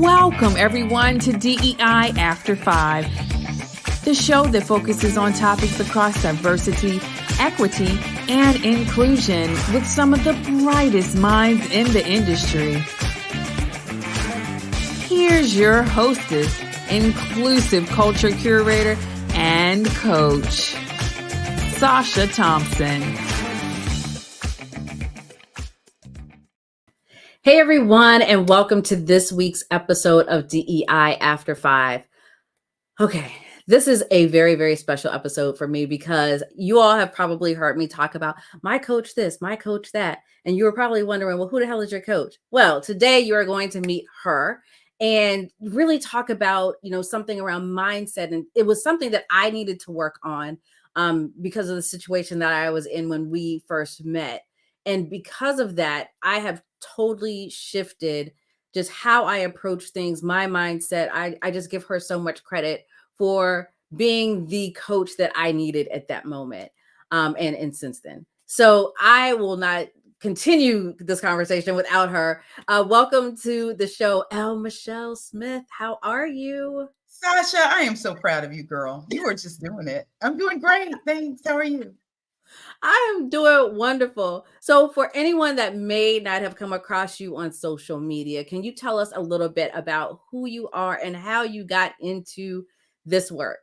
Welcome, everyone, to DEI After 5, the show that focuses on topics across diversity, equity, and inclusion with some of the brightest minds in the industry. Here's your hostess, inclusive culture curator and coach, Sacha Thompson. Hey everyone, and welcome to this week's episode of DEI After 5. Okay, this is a very, very special episode for me because you all have probably heard me talk about my coach this, my coach that, and you were probably wondering, well, who the hell is your coach? Well, today you are going to meet her and really talk about, something around mindset. And it was something that I needed to work on because of the situation that I was in when we first met. And because of that, I have totally shifted just how I approach things, my mindset. I just give her so much credit for being the coach that I needed at that moment. And since then. So I will not continue this conversation without her. Welcome to the show, L. Michelle Smith. How are you? Sacha, I am so proud of you, girl. You were just doing it. I'm doing great. Thanks. How are you? I am doing wonderful. So for anyone that may not have come across you on social media, can you tell us a little bit about who you are and how you got into this work?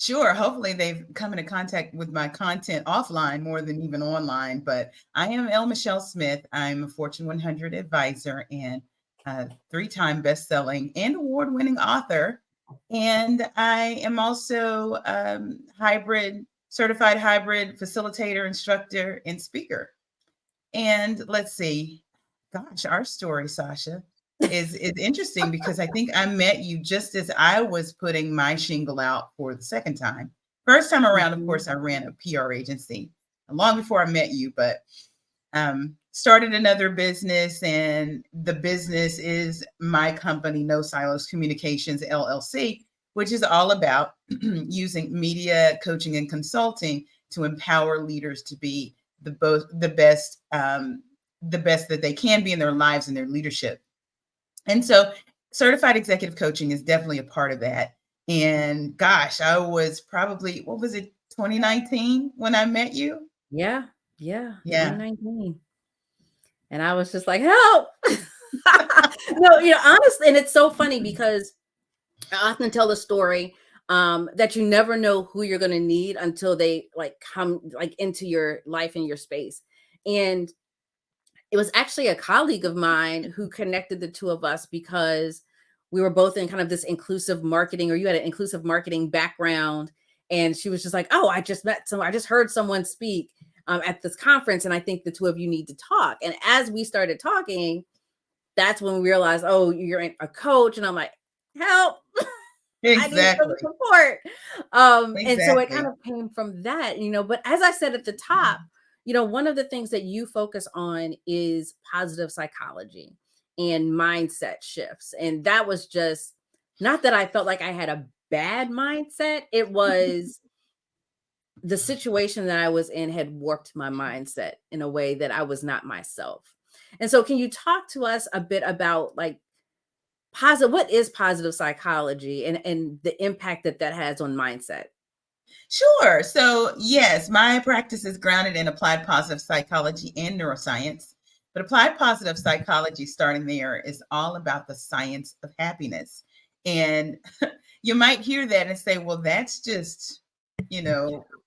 Sure. Hopefully they've come into contact with my content offline more than even online, but I am L. Michelle Smith. I'm a Fortune 100 advisor and a 3-time best-selling and award-winning author. And I am also certified hybrid facilitator, instructor, and speaker. And let's see, gosh, our story, Sacha, is interesting because I think I met you just as I was putting my shingle out for the second time. First time around, of course, I ran a PR agency long before I met you, but started another business, and the business is my company, No Silos Communications, LLC, which is all about using media, coaching, and consulting to empower leaders to be the best that they can be in their lives and their leadership. And so certified executive coaching is definitely a part of that. And gosh, I was probably, 2019 when I met you? Yeah. 2019. And I was just like, help. No, honestly, and it's so funny because I often tell the story that you never know who you're going to need until they come into your life and your space. And it was actually a colleague of mine who connected the two of us because we were both in kind of this inclusive marketing, or you had an inclusive marketing background. And she was just like, oh, I just heard someone speak at this conference, and I think the two of you need to talk. And as we started talking, that's when we realized, oh, you're a coach. And I'm like, help. Exactly. I need some support. And so it kind of came from that, but as I said at the top, one of the things that you focus on is positive psychology and mindset shifts. And that was just not that I felt like I had a bad mindset. It was the situation that I was in had warped my mindset in a way that I was not myself. And so can you talk to us a bit about what is positive psychology and the impact that has on mindset? Sure. So yes, my practice is grounded in applied positive psychology and neuroscience. But applied positive psychology, starting there, is all about the science of happiness. And you might hear that and say, well, that's just,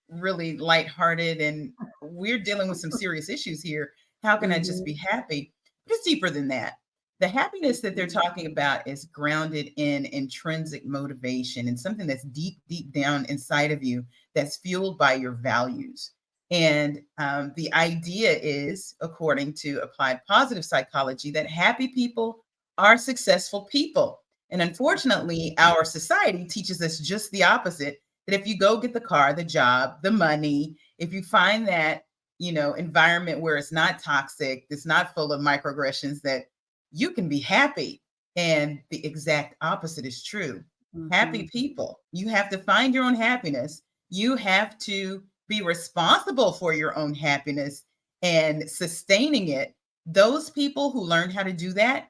really lighthearted, and we're dealing with some serious issues here. How can I just be happy? It's deeper than that. The happiness that they're talking about is grounded in intrinsic motivation and something that's deep, deep down inside of you that's fueled by your values. And the idea is, according to applied positive psychology, that happy people are successful people. And unfortunately, our society teaches us just the opposite, that if you go get the car, the job, the money, if you find that, environment where it's not toxic, it's not full of microaggressions, that you can be happy. And the exact opposite is true. Mm-hmm. Happy people, you have to find your own happiness. You have to be responsible for your own happiness and sustaining it. Those people who learn how to do that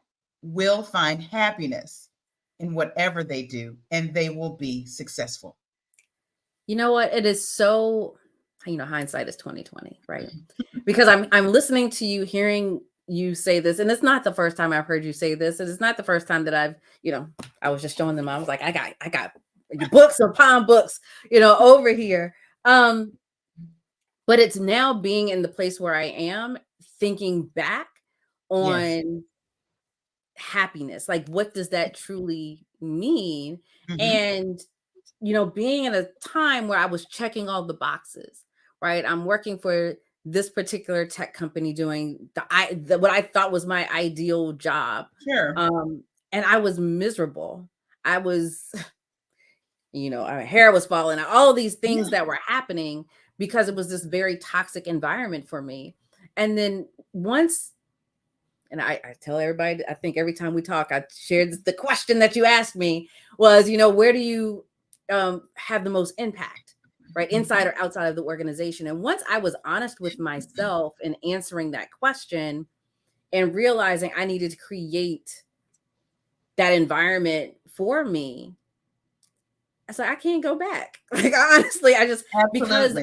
will find happiness in whatever they do, and they will be successful. You know what? It is so, hindsight is 2020, right? Because I'm listening to you, hearing you say this, and it's not the first time I've heard you say this, and it's not the first time that I've, I was just showing them. I was like, I got your books or palm books, over here. But it's now being in the place where I am, thinking back on Yes. happiness. Like, what does that truly mean? Mhm. And being in a time where I was checking all the boxes, right? I'm working for this particular tech company doing what I thought was my ideal job. Sure. And I was miserable. I was, our hair was falling out, all these things that were happening because it was this very toxic environment for me. And then once, and I tell everybody, I think every time we talk, I shared the question that you asked me was, where do you have the most impact, right? Inside or outside of the organization. And once I was honest with myself in answering that question and realizing I needed to create that environment for me, I said, I can't go back. Like, honestly, because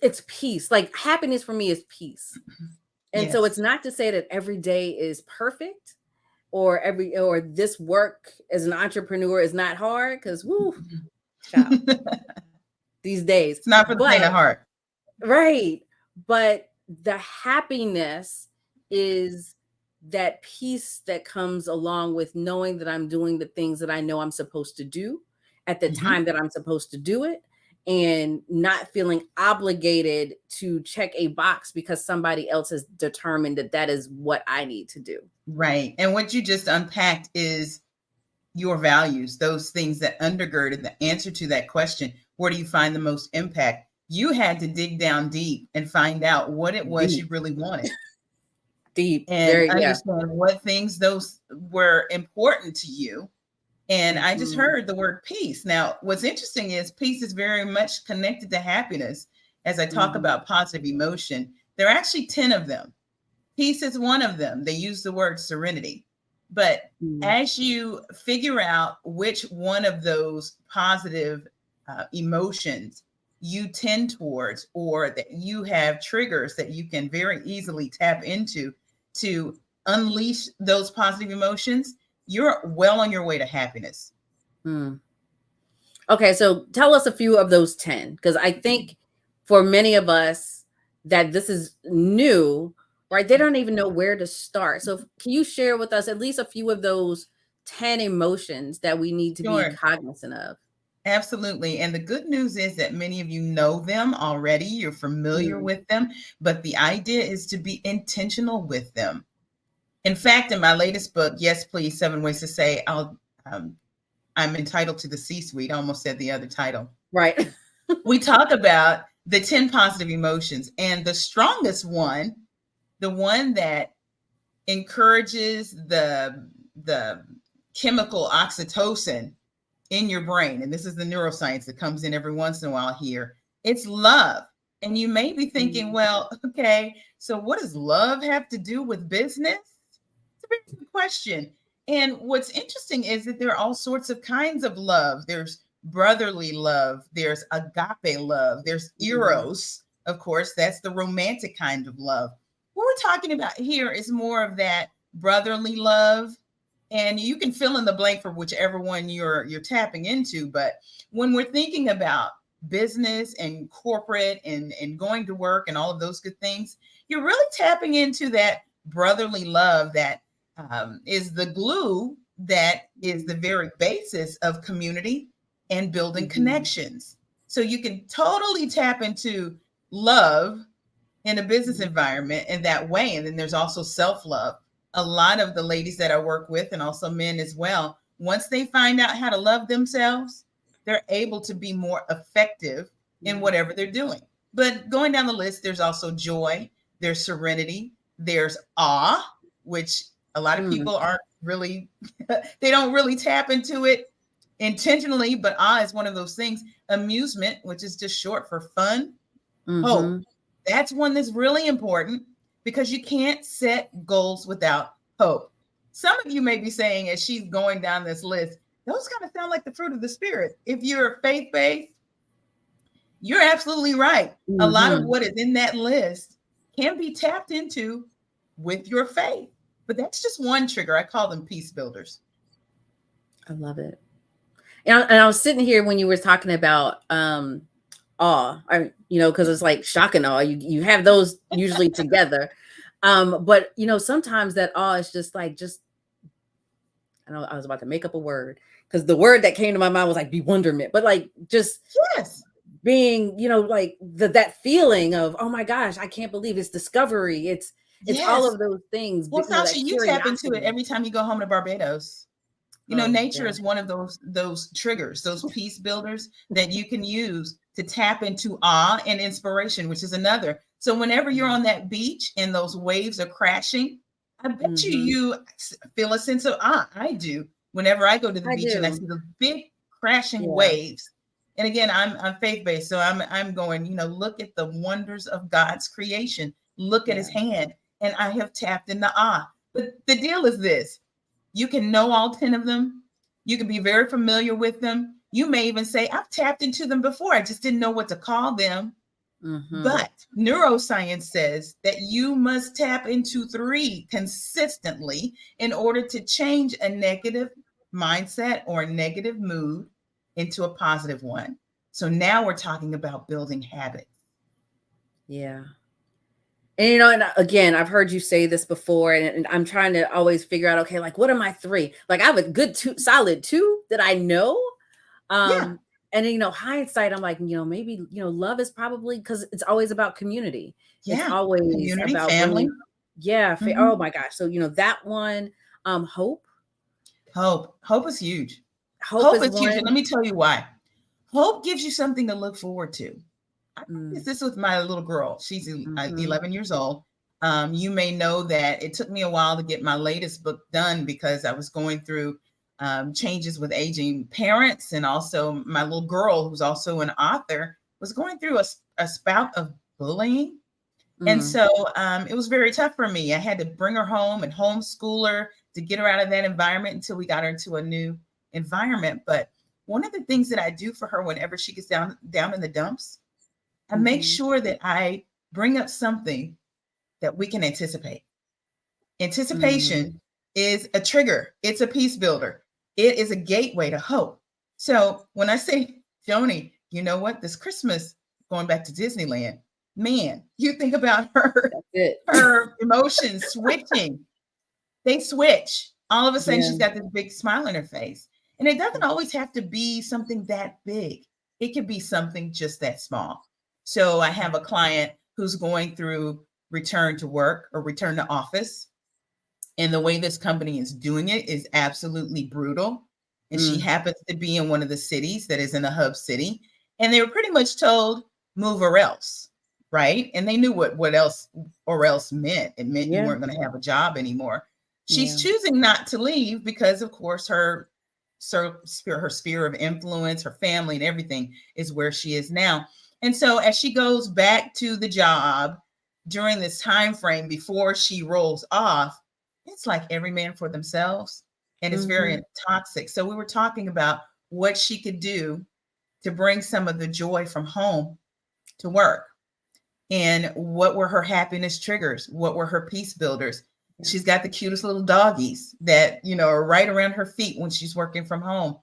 it's peace. Like, happiness for me is peace. And so it's not to say that every day is perfect or this work as an entrepreneur is not hard, because child, these days. It's not for the faint of heart. Right. But the happiness is that peace that comes along with knowing that I'm doing the things that I know I'm supposed to do at the time that I'm supposed to do it, and not feeling obligated to check a box because somebody else has determined that is what I need to do. Right. And what you just unpacked is your values, those things that undergirded the answer to that question. Where do you find the most impact? You had to dig down deep and find out what it was you really wanted. Deep. And understand what things those were important to you. And I just heard the word peace. Now, what's interesting is peace is very much connected to happiness. As I talk about positive emotion, there are actually 10 of them. Peace is one of them. They use the word serenity. But as you figure out which one of those positive emotions you tend towards, or that you have triggers that you can very easily tap into to unleash those positive emotions, you're well on your way to happiness. Okay, so tell us a few of those 10, because I think for many of us that this is new, right? They don't even know where to start. So can you share with us at least a few of those 10 emotions that we need to be cognizant of? Absolutely. And the good news is that many of you know them already. You're familiar with them, but the idea is to be intentional with them. In fact, in my latest book, Yes, Please, 7 Ways to Say I'm entitled to the C-suite. I almost said the other title. Right. We talk about the 10 positive emotions, and the strongest one, the one that encourages the chemical oxytocin in your brain, and this is the neuroscience that comes in every once in a while here, it's love. And you may be thinking, well, okay, so what does love have to do with business? It's a very good question. And what's interesting is that there are all sorts of kinds of love. There's brotherly love, there's agape love, there's eros, of course, that's the romantic kind of love. What we're talking about here is more of that brotherly love. And you can fill in the blank for whichever one you're tapping into. But when we're thinking about business and corporate and going to work and all of those good things, you're really tapping into that brotherly love that is the glue that is the very basis of community and building connections. So you can totally tap into love in a business environment in that way. And then there's also self-love. A lot of the ladies that I work with, and also men as well, once they find out how to love themselves, they're able to be more effective in whatever they're doing. But going down the list, there's also joy, there's serenity, there's awe, which a lot of people aren't really, they don't really tap into it intentionally, but awe is one of those things. Amusement, which is just short for fun. Hope, that's one that's really important. because you can't set goals without hope. Some of you may be saying, as she's going down this list, those kind of sound like the fruit of the spirit. If you're faith-based, you're absolutely right. A lot of what is in that list can be tapped into with your faith. But that's just one trigger. I call them peace builders. I love it. And I was sitting here when you were talking about awe, because it's like shock and awe. You have those usually together. But sometimes that awe is just I know I was about to make up a word because the word that came to my mind was like bewilderment, but like just yes, being, like that feeling of, oh my gosh, I can't believe it's discovery. It's all of those things. Well, Sacha, you tap into it every time you go home to Barbados. Nature is one of those triggers, those peace builders that you can use to tap into awe and inspiration, which is another. So whenever you're on that beach and those waves are crashing, I bet you feel a sense of awe. I do. Whenever I go to the beach and I see the big crashing waves. And again, I'm faith-based. So I'm going, look at the wonders of God's creation. Look at his hand. And I have tapped in the awe. But the deal is this. You can know all 10 of them. You can be very familiar with them. You may even say, I've tapped into them before. I just didn't know what to call them. But neuroscience says that you must tap into 3 consistently in order to change a negative mindset or a negative mood into a positive one. So now we're talking about building habits. Yeah. And, and again, I've heard you say this before, and I'm trying to always figure out, okay, like, what are my 3? Like, I have a good solid 2 that I know. And then, hindsight, I'm like, maybe, love is probably because it's always about community. Yeah. It's always community, about family. Oh my gosh. So, that one, hope. Hope is huge. Hope is huge. And let me tell you why. Hope gives you something to look forward to. I practice this with my little girl. She's 11 years old. You may know that it took me a while to get my latest book done because I was going through changes with aging parents, and also my little girl, who's also an author, was going through a spout of bullying. And so it was very tough for me. I had to bring her home and homeschool her to get her out of that environment until we got her into a new environment. But one of the things that I do for her whenever she gets down in the dumps, I make sure that I bring up something that we can anticipate. Anticipation is a trigger. It's a peace builder. It is a gateway to hope. So when I say, Joni, you know what? This Christmas, going back to Disneyland, man, you think about her emotions switching. They switch. All of a sudden, she's got this big smile on her face. And it doesn't always have to be something that big. It could be something just that small. So I have a client who's going through return to work or return to office. And the way this company is doing it is absolutely brutal. And she happens to be in one of the cities that is in a hub city. And they were pretty much told, move or else, right? And they knew what else or else meant. It meant you weren't going to have a job anymore. She's choosing not to leave because, of course, her sphere of influence, her family and everything is where she is now. And so as she goes back to the job during this time frame before she rolls off, it's like every man for themselves. And it's very toxic. So we were talking about what she could do to bring some of the joy from home to work. And what were her happiness triggers? What were her peace builders? She's got the cutest little doggies that, are right around her feet when she's working from home.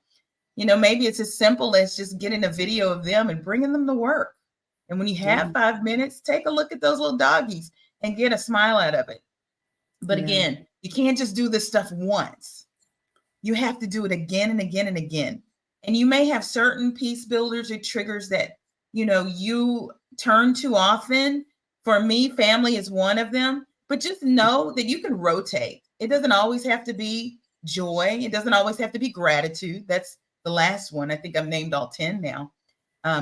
Maybe it's as simple as just getting a video of them and bringing them to work. And when you have 5 minutes, take a look at those little doggies and get a smile out of it. But again, you can't just do this stuff once. You have to do it again and again and again. And you may have certain peace builders or triggers that, you turn to often. For me, family is one of them. But just know that you can rotate. It doesn't always have to be joy. It doesn't always have to be gratitude. That's the last one. I think I've named all 10 now.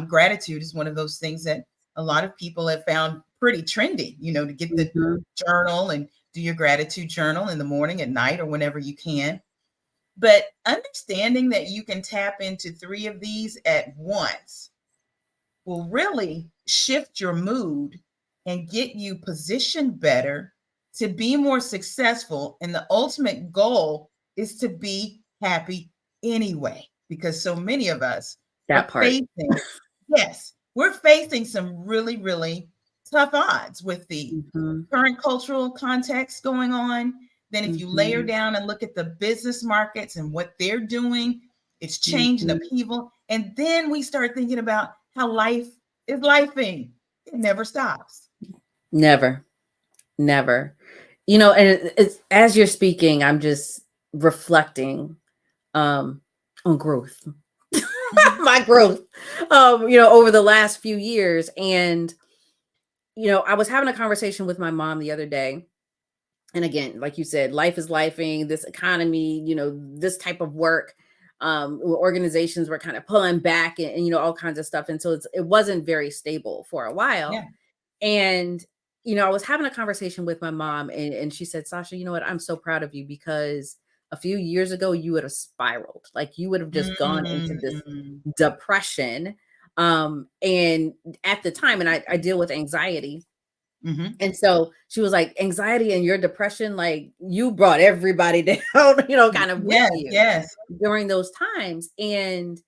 Gratitude is one of those things that a lot of people have found pretty trendy, to get the journal and do your gratitude journal in the morning, at night, or whenever you can. But understanding that you can tap into 3 of these at once will really shift your mood and get you positioned better to be more successful. And the ultimate goal is to be happy anyway, because so many of us That are part. facing, yes, we're facing some really, really tough odds with the current cultural context going on. Then if you layer down and look at the business markets and what they're doing, it's change and upheaval. And then we start thinking about how life is lifing. It never stops. Never. You know, and it's, as you're speaking, I'm just reflecting on growth. My growth, you know, over the last few years. And, you know, I was having a conversation with my mom the other day. And again, like you said, life is lifing, this economy, you know, this type of work, organizations were kind of pulling back and, you know, all kinds of stuff. And so it wasn't very stable for a while. Yeah. And, you know, I was having a conversation with my mom and she said, Sacha, you know what? I'm so proud of you because a few years ago, you would have spiraled. Like you would have just gone into this depression. And at the time, and I deal with anxiety. And so she was like, anxiety and your depression, like you brought everybody down, you know, kind of with you during those times. And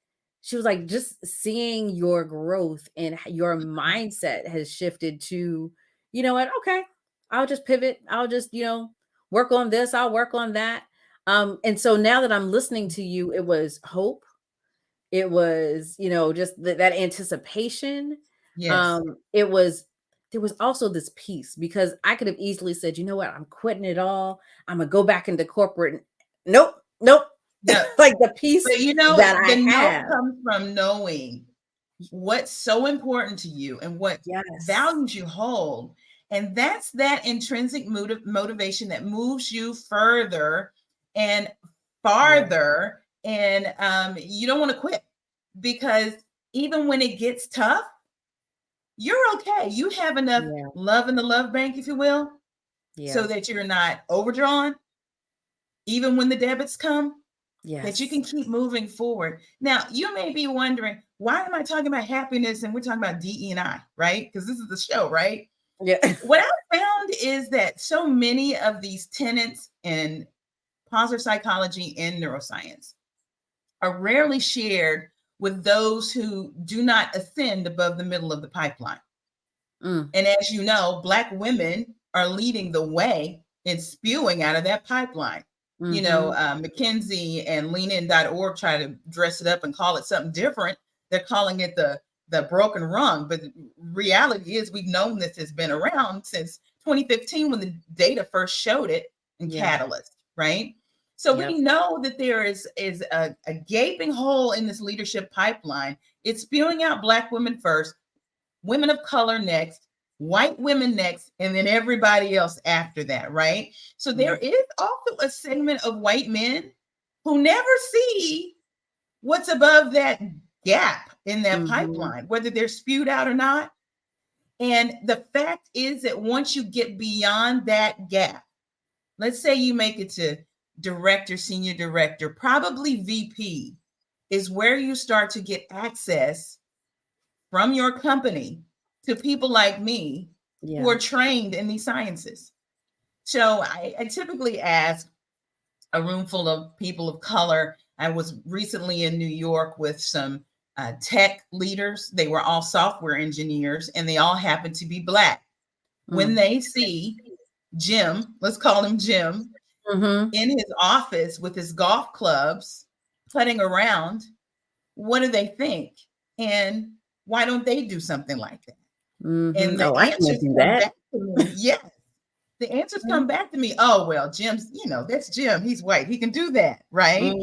she was like, just seeing your growth and your mindset has shifted to, you know what, okay, I'll just pivot. I'll just, you know, work on this. I'll work on that. And so now that I'm listening to you, it was hope. It was, you know, just that anticipation. Yes. There was also this peace because I could have easily said, you know what, I'm quitting it all. I'm gonna go back into corporate. Nope. No. Like the peace but you know, that the I note have comes from knowing what's so important to you and what values you hold. And that's that intrinsic motivation that moves you further and farther. And you don't want to quit because even when it gets tough, you're okay. You have enough love in the love bank, if you will, so that you're not overdrawn, even when the debits come, that you can keep moving forward. Now, you may be wondering, why am I talking about happiness and we're talking about DE&I, right? Because this is the show, right? Yeah. What I found is that so many of these tenets in positive psychology and neuroscience are rarely shared with those who do not ascend above the middle of the pipeline. And as you know, Black women are leading the way in spewing out of that pipeline. You know, McKinsey and leanin.org try to dress it up and call it something different. They're calling it the broken rung. But the reality is we've known this has been around since 2015 when the data first showed it in Catalyst, right? So we know that there is a gaping hole in this leadership pipeline. It's spewing out Black women first, women of color next, white women next, and then everybody else after that, right? So there is also a segment of white men who never see what's above that gap in that pipeline, whether they're spewed out or not. And the fact is that once you get beyond that gap, let's say you make it to director, senior director, probably VP, is where you start to get access from your company to people like me who are trained in these sciences. So I typically ask a room full of people of color. I was recently in New York with some tech leaders. They were all software engineers and they all happened to be Black. When they see Jim, let's call him Jim, in his office with his golf clubs putting around, what do they think? And why don't they do something like that? And the answers come back to me. Yes. The answers come back to me. Oh, well, Jim's, you know, that's Jim. He's white. He can do that, right?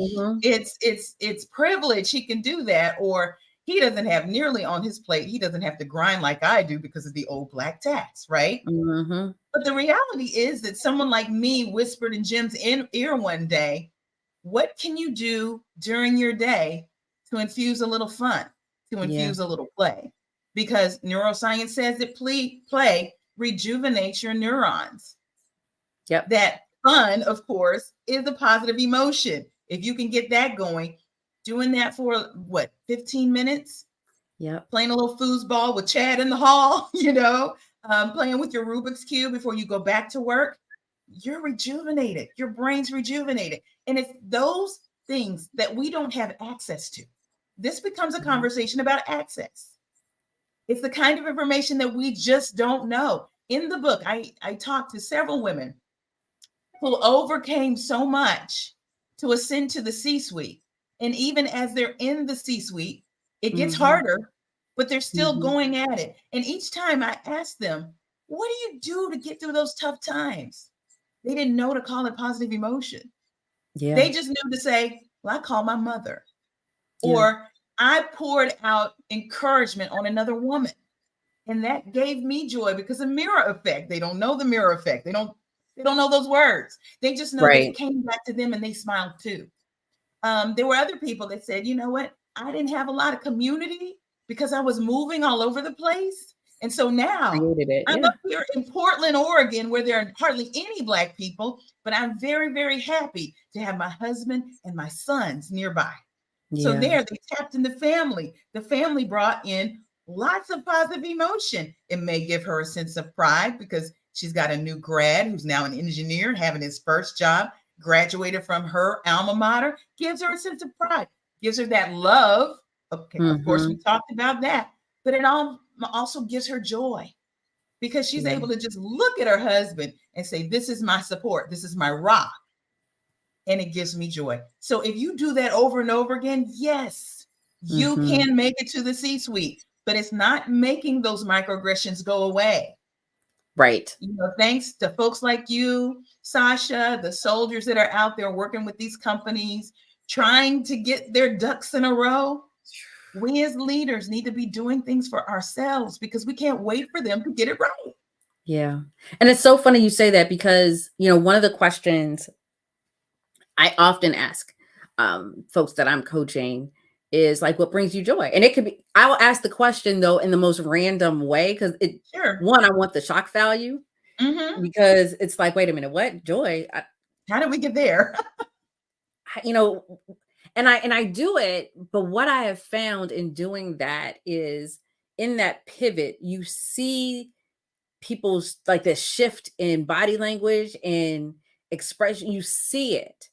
It's privilege. He can do that. Or he doesn't have nearly on his plate. He doesn't have to grind like I do because of the old Black tax, right? But the reality is that someone like me whispered in Jim's ear one day, what can you do during your day to infuse a little fun, to infuse a little play? Because neuroscience says that play rejuvenates your neurons. That fun, of course, is a positive emotion. If you can get that going, doing that for 15 minutes? Playing a little foosball with Chad in the hall, you know, playing with your Rubik's Cube before you go back to work, you're rejuvenated. Your brain's rejuvenated. And it's those things that we don't have access to. This becomes a conversation about access. It's the kind of information that we just don't know. In the book, I talked to several women who overcame so much to ascend to the C-suite. And even as they're in the C-suite, it gets harder, but they're still going at it. And each time I ask them, what do you do to get through those tough times? They didn't know to call it positive emotion. Yeah. They just knew to say, well, I call my mother. Or I poured out encouragement on another woman. And that gave me joy, because a mirror effect. They don't know the mirror effect. They don't know those words. They just know that it came back to them and they smiled too. There were other people that said, you know what? I didn't have a lot of community because I was moving all over the place. And so now I'm up here in Portland, Oregon, where there are hardly any Black people, but I'm very, very happy to have my husband and my sons nearby. So there, they tapped in the family. The family brought in lots of positive emotion. It may give her a sense of pride because she's got a new grad who's now an engineer, having his first job, graduated from her alma mater, gives her a sense of pride, gives her that love. Okay, of course, we talked about that, but it also gives her joy, because she's able to just look at her husband and say, this is my support, this is my rock, and it gives me joy. So if you do that over and over again, yes, you can make it to the C-suite, but it's not making those microaggressions go away. Right. You know, thanks to folks like you, Sacha, the soldiers that are out there working with these companies, trying to get their ducks in a row. We as leaders need to be doing things for ourselves, because we can't wait for them to get it right. Yeah. And it's so funny you say that, because, you know, one of the questions I often ask folks that I'm coaching is like, what brings you joy? And it could be, I will ask the question though in the most random way, because one, I want the shock value, because it's like, wait a minute, what joy? How did we get there? You know, and I do it, but what I have found in doing that is, in that pivot, you see people's like this shift in body language and expression. You see it.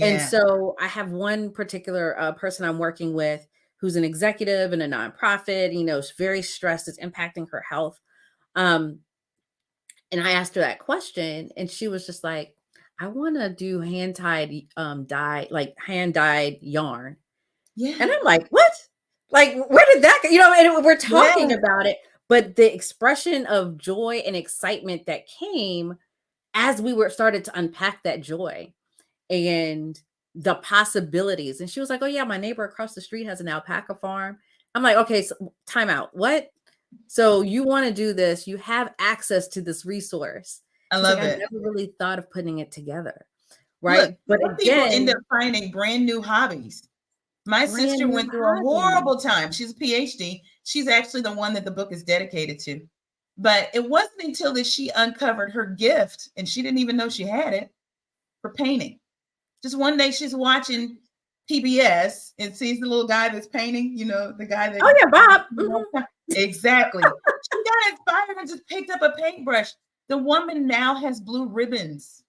And so I have one particular person I'm working with who's an executive in a nonprofit, you know, is very stressed, it's impacting her health. And I asked her that question, and she was just like, I want to do hand-dyed yarn. And I'm like, what? Like, where did that go? You know, and we're talking about it, but the expression of joy and excitement that came as we started to unpack that joy and the possibilities. And she was like, oh yeah, my neighbor across the street has an alpaca farm. I'm like, okay, so time out. What? So you want to do this, you have access to this resource. I love it. I never really thought of putting it together. Right. Look, but some people end up finding brand new hobbies. My sister went through a horrible time. She's a PhD. She's actually the one that the book is dedicated to. But it wasn't until that she uncovered her gift, and she didn't even know she had it, for painting. Just one day she's watching PBS and sees the little guy that's painting, you know, the guy that. Oh yeah, Bob. Exactly. She got inspired and just picked up a paintbrush. The woman now has blue ribbons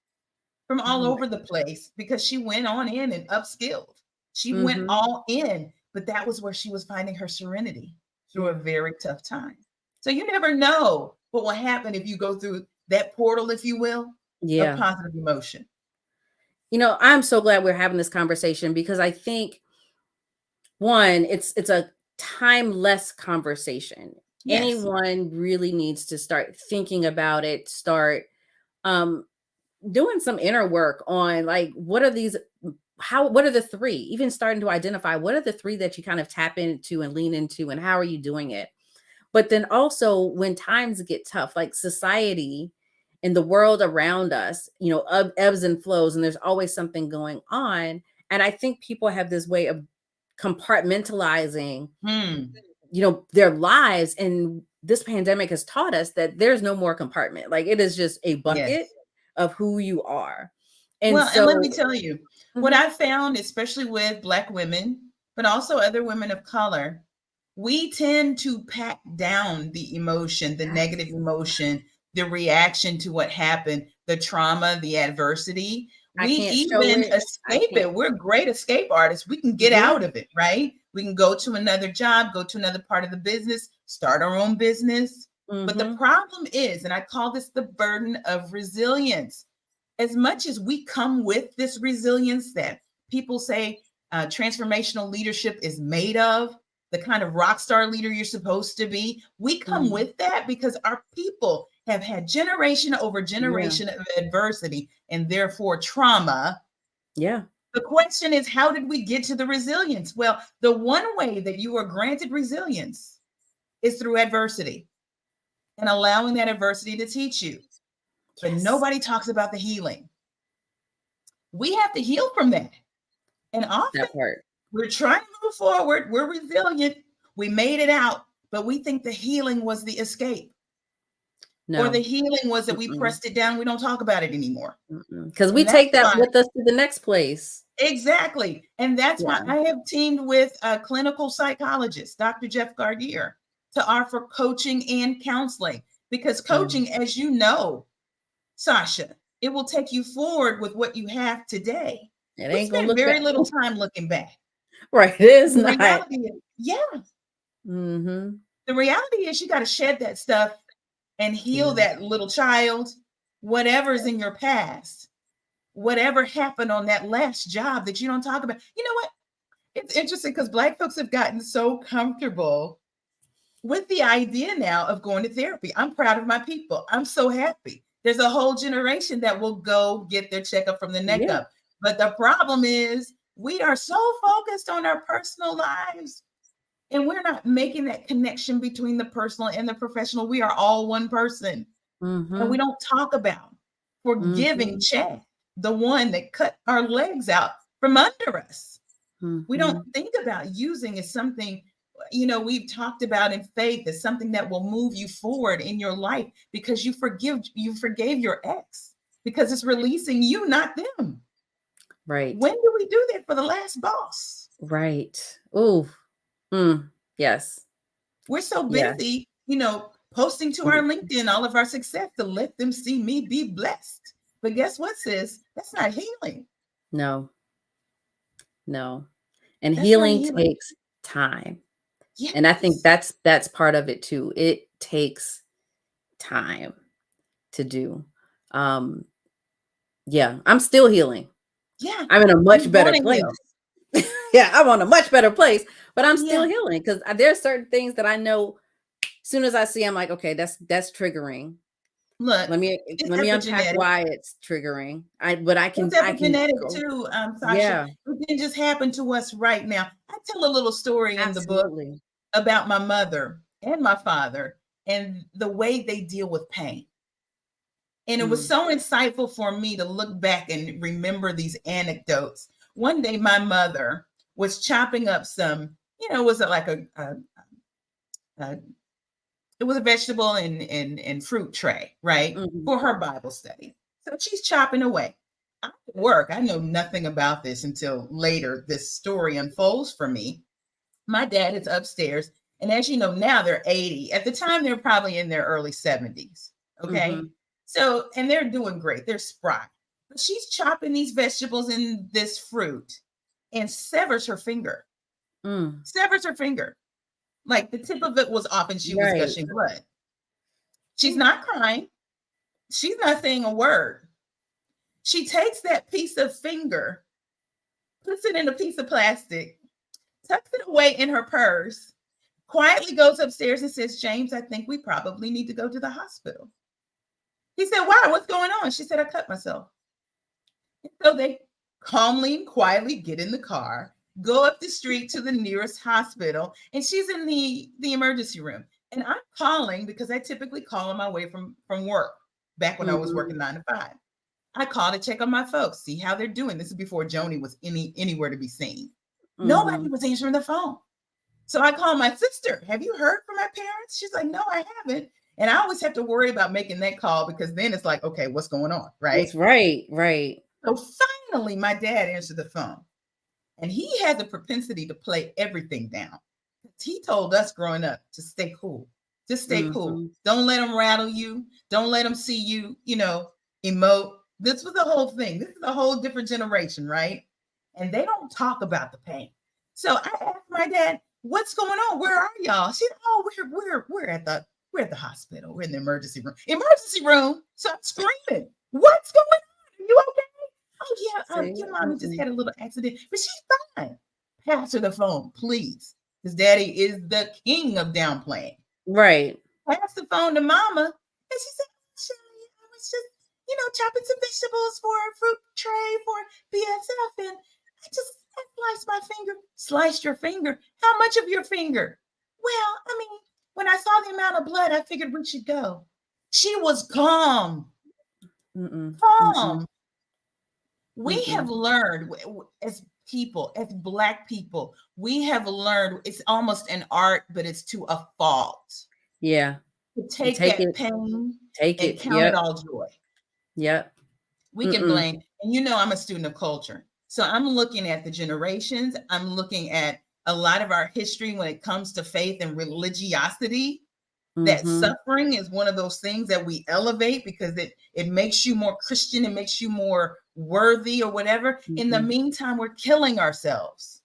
from all over the place because she went on in and upskilled. She went all in, but that was where she was finding her serenity through a very tough time. So you never know what will happen if you go through that portal, if you will, of positive emotion. You know, I'm so glad we're having this conversation, because I think, one, it's a timeless conversation. Yes. Anyone really needs to start thinking about it, start doing some inner work on like, what are the three, even starting to identify what are the three that you kind of tap into and lean into, and how are you doing it? But then also, when times get tough, like society and the world around us, you know, ebbs and flows, and there's always something going on. And I think people have this way of compartmentalizing, you know, their lives. And this pandemic has taught us that there's no more compartment. Like, it is just a bucket of who you are. And and let me tell you, what I found, especially with Black women, but also other women of color, we tend to pack down the emotion, the negative emotion, the reaction to what happened, the trauma, the adversity. I We can't show even it. I escape can't. it. We're great escape artists. We can get Yeah. out of it, right? We can go to another job, go to another part of the business, start our own business. But the problem is, and I call this the burden of resilience. As much as we come with this resilience that people say transformational leadership is made of, the kind of rock star leader you're supposed to be, we come with that because our people have had generation over generation of adversity and therefore trauma. Yeah. The question is, how did we get to the resilience? Well, the one way that you are granted resilience is through adversity and allowing that adversity to teach you. But nobody talks about the healing. We have to heal from that. And often That part. we're trying to move forward. We're resilient. We made it out, but we think the healing was the escape. No. Or the healing was that we pressed it down. We don't talk about it anymore. Because we take that with us to the next place. Exactly. And that's why I have teamed with a clinical psychologist, Dr. Jeff Gardier, to offer coaching and counseling. Because coaching, as you know, Sacha, it will take you forward with what you have today. It ain't gonna spend look very back. little time looking back. Right. It is The not. reality is, the reality is you got to shed that stuff and heal that little child, whatever's in your past, whatever happened on that last job that you don't talk about. You know what? It's interesting because Black folks have gotten so comfortable with the idea now of going to therapy. I'm proud of my people. I'm so happy. There's a whole generation that will go get their checkup from the neck up. But the problem is we are so focused on our personal lives and we're not making that connection between the personal and the professional. We are all one person. And we don't talk about forgiving Chad, the one that cut our legs out from under us. We don't think about using as something, we've talked about in faith as something that will move you forward in your life because you forgave your ex because it's releasing you, not them. Right. When do we do that for the last boss? Right. Oh, yes. We're so busy, posting to our LinkedIn all of our success to let them see me be blessed. But guess what, sis? That's not healing. No. And healing takes time. Yes. And I think that's part of it too. It takes time to do. I'm still healing. Yeah. I'm in a much better place. I'm on a much better place, but I'm still healing because there's certain things that I know as soon as I see, I'm like, okay, that's triggering. Look, let me unpack why it's triggering. I can epigenetic too, Sacha. Yeah. It didn't just happen to us right now. I tell a little story in the book about my mother and my father and the way they deal with pain. And it was so insightful for me to look back and remember these anecdotes. One day, my mother was chopping up some, was it like it was a vegetable and fruit tray, right? For her Bible study. So she's chopping away. I'm at work. I know nothing about this until later. This story unfolds for me. My dad is upstairs. And as you know, now they're 80. At the time, they're probably in their early 70s. Okay. So, and they're doing great. They're spry. But she's chopping these vegetables and this fruit and severs her finger. Severs her finger. Like the tip of it was off and she was gushing blood. She's not crying. She's not saying a word. She takes that piece of finger, puts it in a piece of plastic, tucks it away in her purse, quietly goes upstairs and says, James, I think we probably need to go to the hospital. He said, why? What's going on? She said, I cut myself. And so they calmly and quietly get in the car, go up the street to the nearest hospital, and she's in the emergency room. And I'm calling because I typically call on my way from work back when I was working 9 to 5. I call to check on my folks, see how they're doing. This is before Joni was anywhere to be seen. Nobody was answering the phone. So I called my sister. Have you heard from my parents? She's like, no, I haven't. And I always have to worry about making that call because then it's like, okay, what's going on? Right. That's right. So finally, my dad answered the phone and he had the propensity to play everything down. He told us growing up to stay cool. Just stay cool. Mhm. Don't let them rattle you. Don't let them see you, emote. This was the whole thing. This is a whole different generation, right? And they don't talk about the pain. So I asked my dad, "What's going on? Where are y'all?" She said, "Oh, we're at the hospital. We're in the emergency room." Emergency room. So I'm screaming, "What's going on? Are you okay?" "Oh yeah, See? your mommy just had a little accident, but she's fine." Pass her the phone, please. His daddy is the king of downplaying. Right. Pass the phone to mama, and she said, "Shelly, I was just, chopping some vegetables for a fruit tray for BSF, and I sliced my finger." "Sliced your finger? How much of your finger?" "Well, I mean, when I saw the amount of blood, I figured we should go." She was calm. Mm-mm. Calm. Mm-mm. We have learned as people, as Black people, we have learned it's almost an art, but it's to a fault. Yeah. To take Take that it. pain Take and it. count it Yep. all joy. Yep. We can blame, and I'm a student of culture. So I'm looking at the generations. I'm looking at a lot of our history when it comes to faith and religiosity. That suffering is one of those things that we elevate because it makes you more Christian, it makes you more worthy or whatever. In the meantime, we're killing ourselves.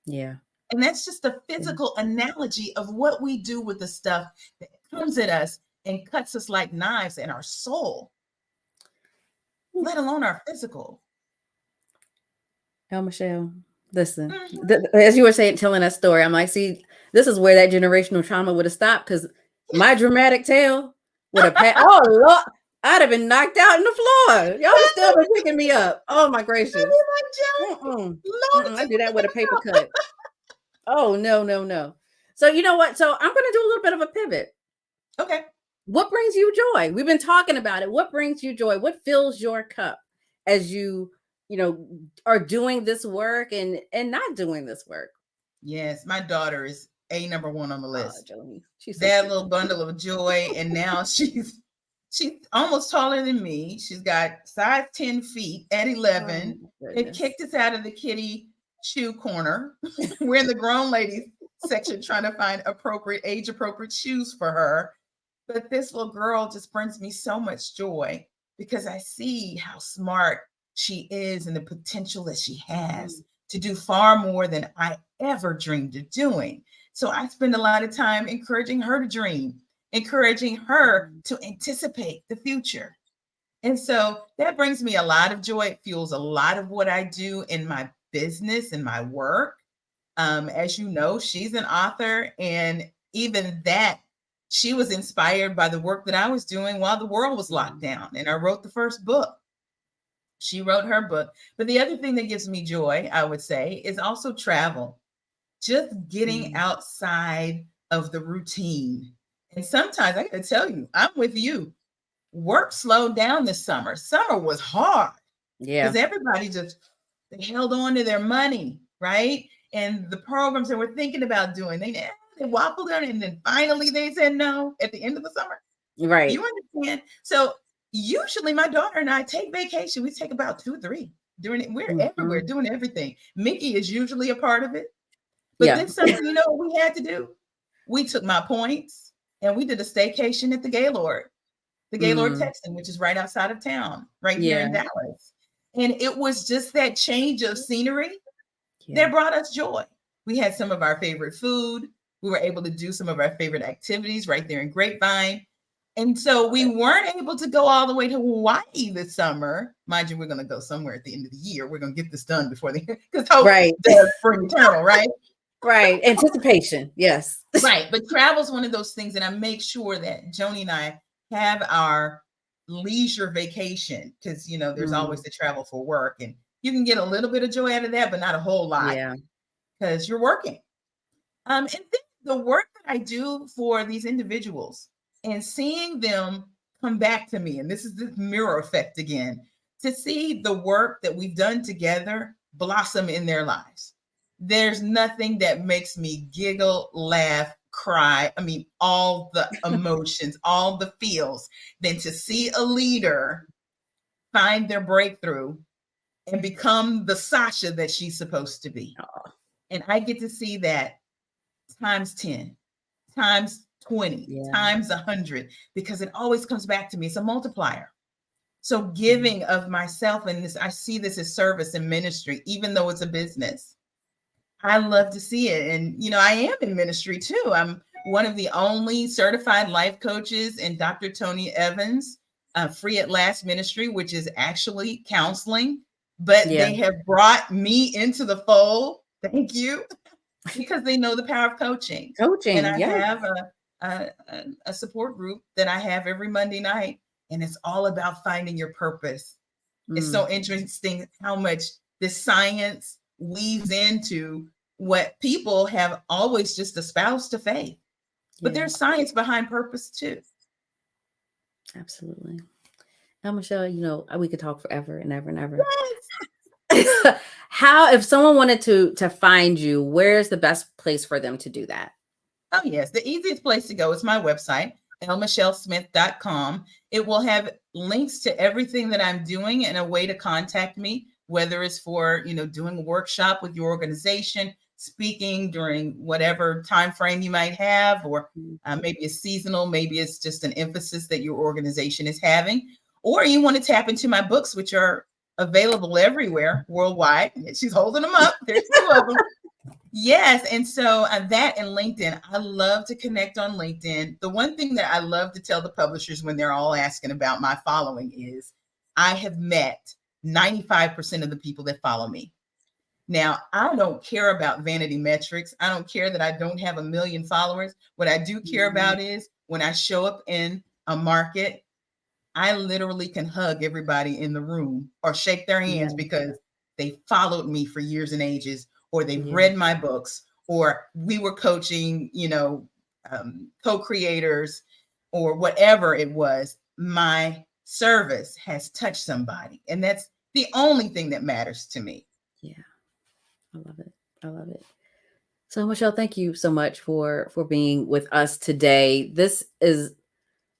Yeah. And that's just a physical analogy of what we do with the stuff that comes at us and cuts us like knives in our soul, let alone our physical. Michelle, listen, as you were saying, telling that story, I'm like, see, this is where that generational trauma would have stopped, because my dramatic tale would have passed. Oh, Lord, I'd have been knocked out on the floor. Y'all would still been picking me up. Oh, my gracious. I do that with a paper cut. Oh, no, no, no. So, you know what? So, I'm going to do a little bit of a pivot. Okay. What brings you joy? We've been talking about it. What brings you joy? What fills your cup as you are doing this work and not doing this work? Yes, my daughter is number one on the list. Joni, she's so That cute. little bundle of joy, and now she's almost taller than me. She's got size 10 feet at 11. They kicked us out of the kiddie shoe corner. We're in the grown ladies section trying to find age appropriate shoes for her. But this little girl just brings me so much joy because I see how smart she is and the potential that she has to do far more than I ever dreamed of doing. So I spend a lot of time encouraging her to dream, encouraging her to anticipate the future. And so that brings me a lot of joy. It fuels a lot of what I do in my business and my work. As you know, she's an author, and even that, she was inspired by the work that I was doing while the world was locked down. And I wrote the first book. She wrote her book. But the other thing that gives me joy, I would say, is also travel. Just getting outside of the routine. And sometimes I gotta tell you, I'm with you. Work slowed down this summer. Summer was hard because everybody just they held on to their money, right? And the programs that we're thinking about doing, they waffled on, and then finally they said no at the end of the summer. Right. You understand? So usually my daughter and I take vacation. We take about 2 or 3 doing it. We're everywhere doing everything. Mickey is usually a part of it. But this summer, you know what we had to do? We took my points and we did a staycation at the Gaylord Texan, which is right outside of town, right here in Dallas. And it was just that change of scenery that brought us joy. We had some of our favorite food. We were able to do some of our favorite activities right there in Grapevine. And so we weren't able to go all the way to Hawaii this summer. Mind you, we're going to go somewhere at the end of the year. We're going to get this done before the year, because hope does spring eternal, right? Right. Anticipation. Yes. Right. But travel is one of those things. And I make sure that Joni and I have our leisure vacation, because, there's always the travel for work, and you can get a little bit of joy out of that, but not a whole lot because you're working. And then the work that I do for these individuals and seeing them come back to me, and this is this mirror effect again, to see the work that we've done together blossom in their lives. There's nothing that makes me giggle, laugh, cry. I mean, all the emotions, all the feels, than to see a leader find their breakthrough and become the Sacha that she's supposed to be. And I get to see that times 10, times 20, Yeah. times 100, because it always comes back to me. It's a multiplier. So giving of myself, and this, I see this as service and ministry, even though it's a business. I love to see it. And, I am in ministry too. I'm one of the only certified life coaches in Dr. Tony Evans' Free at Last ministry, which is actually counseling, but Yeah. they have brought me into the fold. Thank you. Because they know the power of coaching. And I have a support group that I have every Monday night, and it's all about finding your purpose. It's so interesting how much this science weaves into what people have always just espoused to faith. But there's science behind purpose too. Absolutely. Now, Michelle, we could talk forever and ever and ever. Yes. How, if someone wanted to find you, where's the best place for them to do that? Oh, yes. The easiest place to go is my website, lmichellesmith.com. It will have links to everything that I'm doing and a way to contact me, whether it's for, doing a workshop with your organization, speaking during whatever time frame you might have, or maybe it's seasonal, maybe it's just an emphasis that your organization is having, or you want to tap into my books, which are available everywhere worldwide. She's holding them up. There's 2 of them. Yes. And so that and LinkedIn, I love to connect on LinkedIn. The one thing that I love to tell the publishers when they're all asking about my following is I have met 95% of the people that follow me. Now, I don't care about vanity metrics. I don't care that I don't have 1 million followers. What I do care about is when I show up in a market, I literally can hug everybody in the room or shake their hands because they followed me for years and ages, or they've read my books, or we were coaching, co-creators, or whatever it was. My service has touched somebody, and that's the only thing that matters to me. Yeah, I love it. I love it. So, Michelle, thank you so much for being with us today. This is,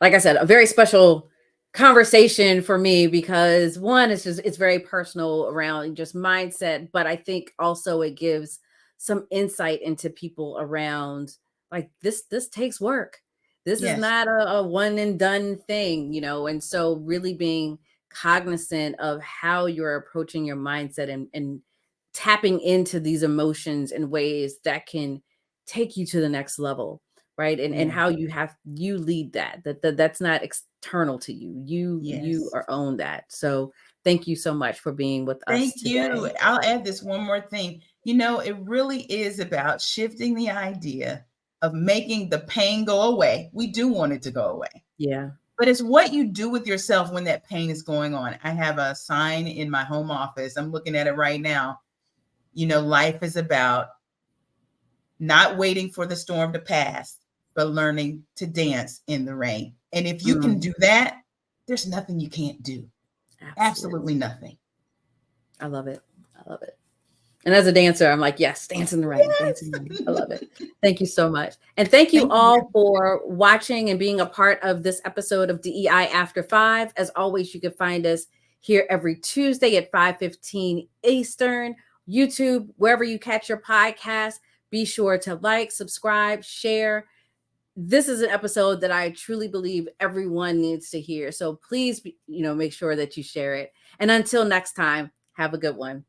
like I said, a very special conversation for me because one, it's very personal around just mindset, but I think also it gives some insight into people around like this takes work. This is not a one and done thing, and so really being cognizant of how you're approaching your mindset and tapping into these emotions in ways that can take you to the next level. Right. And how you lead that's not external to you. You are own that. So thank you so much for being with us today. You. I'll add this one more thing. It really is about shifting the idea of making the pain go away. We do want it to go away. Yeah. But it's what you do with yourself when that pain is going on. I have a sign in my home office. I'm looking at it right now. Life is about not waiting for the storm to pass, but learning to dance in the rain. And if you can do that, there's nothing you can't do. Absolutely nothing. I love it. I love it. And as a dancer, I'm like, yes, dance in the rain. Dance in the rain. I love it. Thank you so much. And thank you all for watching and being a part of this episode of DEI After 5. As always, you can find us here every Tuesday at 5:15 Eastern, YouTube, wherever you catch your podcast. Be sure to like, subscribe, share. This is an episode that I truly believe everyone needs to hear. So please, make sure that you share it. And until next time, have a good one.